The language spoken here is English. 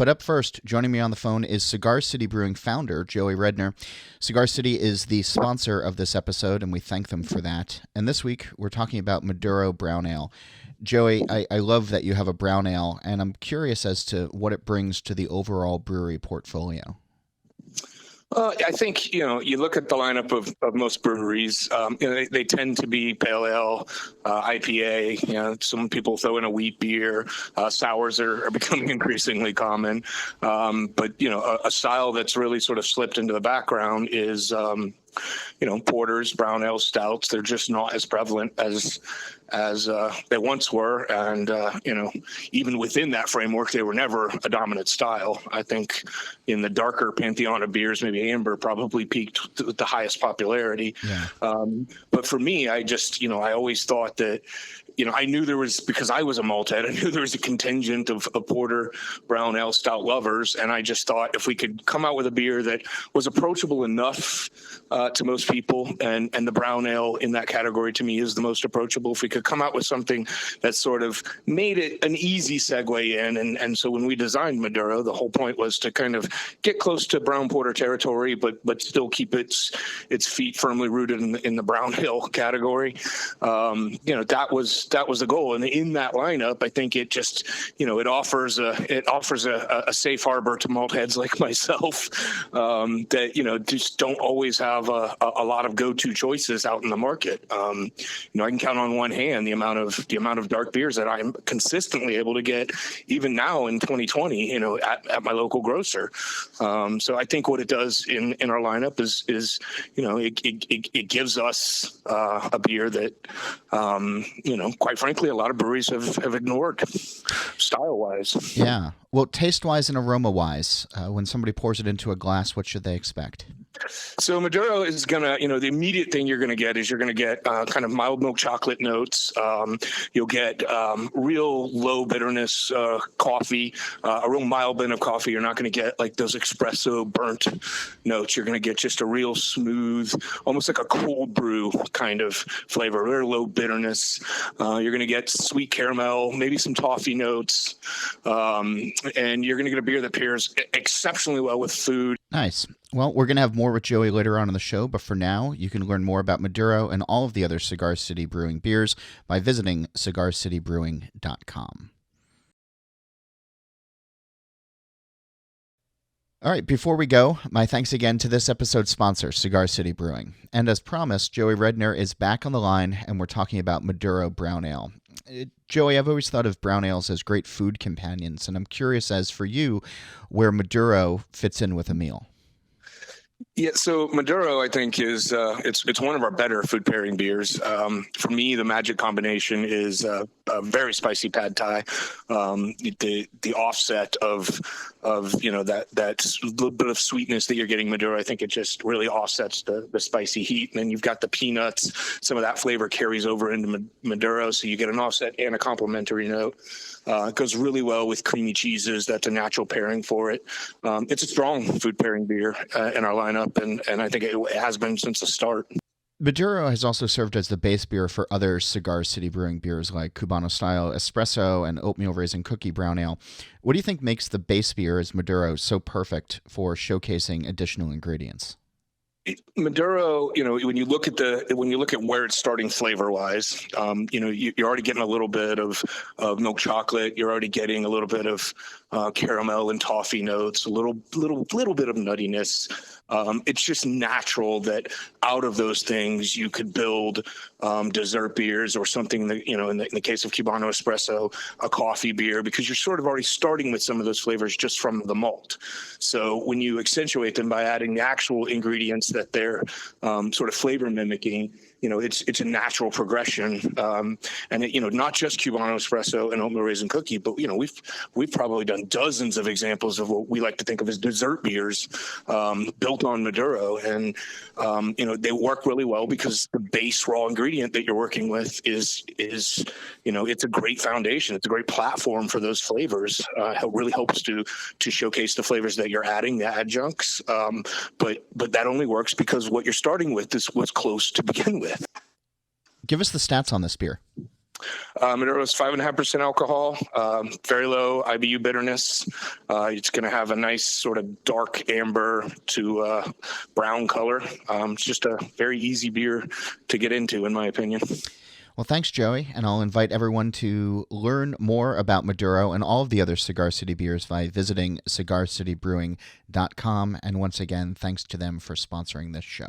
But up first, joining me on the phone is Cigar City Brewing founder, Joey Redner. Cigar City is the sponsor of this episode, and we thank them for that. And this week, we're talking about Maduro Brown Ale. Joey, I love that you have a brown ale, and I'm curious as to what it brings to the overall brewery portfolio. I think, you look at the lineup of most breweries, they tend to be pale ale, IPA, some people throw in a wheat beer, sours are becoming increasingly common. But a style that's really sort of slipped into the background is, porters, brown ale, stouts. They're just not as prevalent as they once were. And, even within that framework, they were never a dominant style. I think in the darker pantheon of beers, maybe amber probably peaked with the highest popularity. Yeah. But for me, I just, I always thought that, I knew there was, because I was a malt head, I knew there was a contingent of porter, brown ale, stout lovers. And I just thought if we could come out with a beer that was approachable enough to most people, and the brown ale in that category to me is the most approachable, if we could come out with something that sort of made it an easy segue in. And so when we designed Maduro, the whole point was to kind of get close to brown porter territory, but still keep its feet firmly rooted in the brown ale category. That was the goal. And in that lineup, I think it just, it offers a safe harbor to malt heads like myself that, just don't always have a lot of go-to choices out in the market. I can count on one hand the amount of dark beers that I'm consistently able to get even now in 2020, at my local grocer. So I think what it does in our lineup is it gives us a beer that, quite frankly, a lot of breweries have ignored style-wise. Yeah. Well, taste-wise and aroma-wise, when somebody pours it into a glass, what should they expect? So Maduro is going to, the immediate thing you're going to get is you're going to get kind of mild milk chocolate notes. You'll get real low bitterness coffee, a real mild blend of coffee. You're not going to get like those espresso burnt notes. You're going to get just a real smooth, almost like a cold brew kind of flavor, very low bitterness. You're going to get sweet caramel, maybe some toffee notes, and you're going to get a beer that pairs exceptionally well with food. Nice. Well, we're going to have more with Joey later on in the show, but for now, you can learn more about Maduro and all of the other Cigar City Brewing beers by visiting cigarcitybrewing.com. All right, before we go, my thanks again to this episode's sponsor, Cigar City Brewing. And as promised, Joey Redner is back on the line, and we're talking about Maduro Brown Ale. Joey, I've always thought of brown ales as great food companions, and I'm curious as for you, where Maduro fits in with a meal. Yeah, so Maduro, I think, is it's one of our better food pairing beers. For me, the magic combination is a very spicy pad thai. The offset of that little bit of sweetness that you're getting Maduro, I think it just really offsets the spicy heat. And then you've got the peanuts. Some of that flavor carries over into Maduro, so you get an offset and a complementary note. It goes really well with creamy cheeses. That's a natural pairing for it. It's a strong food pairing beer in our lineup, and I think it has been since the start. Maduro has also served as the base beer for other Cigar City Brewing beers like Cubano-style espresso and oatmeal raisin cookie brown ale. What do you think makes the base beer as Maduro so perfect for showcasing additional ingredients? Maduro, when you look at where it's starting flavor wise, you're already getting a little bit of milk chocolate. You're already getting a little bit of caramel and toffee notes, a little bit of nuttiness. It's just natural that out of those things you could build dessert beers or something that, in the case of Cubano Espresso, a coffee beer, because you're sort of already starting with some of those flavors just from the malt. So when you accentuate them by adding the actual ingredients that they're sort of flavor mimicking, it's a natural progression. And not just Cubano Espresso and oatmeal raisin cookie, but, we've probably done dozens of examples of what we like to think of as dessert beers built on Maduro. And, they work really well because the base raw ingredient that you're working with is it's a great foundation. It's a great platform for those flavors. It really helps to showcase the flavors that you're adding, the adjuncts. But that only works because what you're starting with is what's close to begin with. Give us the stats on this beer. Maduro is 5.5% alcohol, very low IBU bitterness. It's going to have a nice sort of dark amber to brown color. It's just a very easy beer to get into, in my opinion. Well, thanks, Joey, and I'll invite everyone to learn more about Maduro and all of the other Cigar City beers by visiting cigarcitybrewing.com. And once again, thanks to them for sponsoring this show.